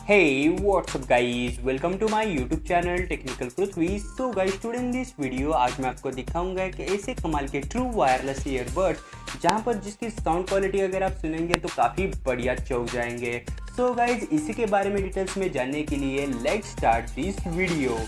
Hey, what's up guys? Welcome to my YouTube channel Technical Pruthvi. So guys, today in this video आज मैं आपको दिखाऊंगा एक ऐसे कमाल के ट्रू वायरलेस ईयरबड्स जहां पर जिसकी साउंड क्वालिटी अगर आप सुनेंगे तो काफ़ी बढ़िया चौंक जाएंगे। So guys, इसी के बारे में डिटेल्स में जानने के लिए let's start this video.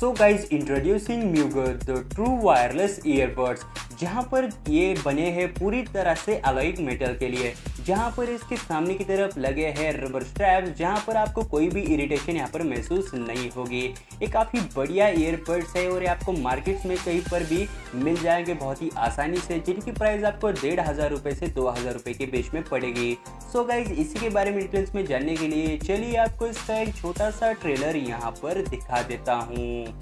So guys introducing mugo the true wireless earbuds, जहां पर ये बने हैं पूरी तरह से अलॉय मेटल के लिए, जहां पर इसके सामने की तरफ लगे हैं रबर स्ट्रैप, जहां पर आपको कोई भी इरिटेशन यहां पर महसूस नहीं होगी। ये काफ़ी बढ़िया ईयरबड्स है और ये आपको मार्केट्स में कहीं पर भी मिल जाएंगे बहुत ही आसानी से, जिनकी प्राइस आपको 1500 रुपये से 2000 रुपये के बीच में पड़ेगी। सो गाइज इसी के बारे में डिटेल्स में जानने के लिए चलिए आपको इसका एक छोटा सा ट्रेलर यहाँ पर दिखा देता हूँ।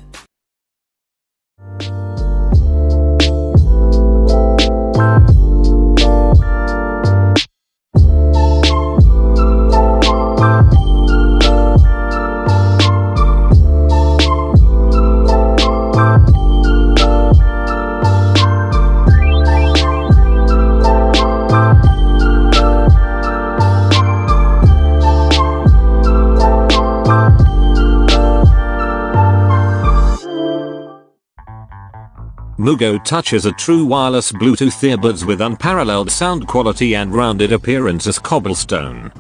Mugo Touch is a true wireless Bluetooth earbuds with unparalleled sound quality and rounded appearance as cobblestone.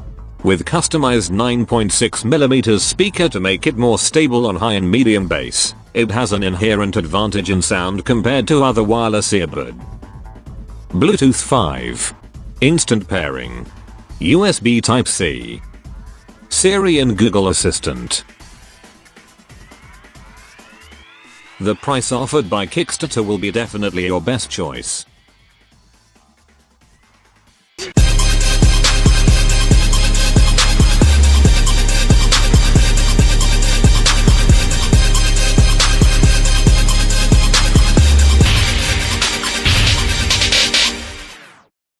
With customized 9.6mm speaker to make it more stable on high and medium bass, it has an inherent advantage in sound compared to other wireless earbud. Bluetooth 5. Instant pairing. USB Type-C. Siri and Google Assistant. The price offered by Kickstarter will be definitely your best choice.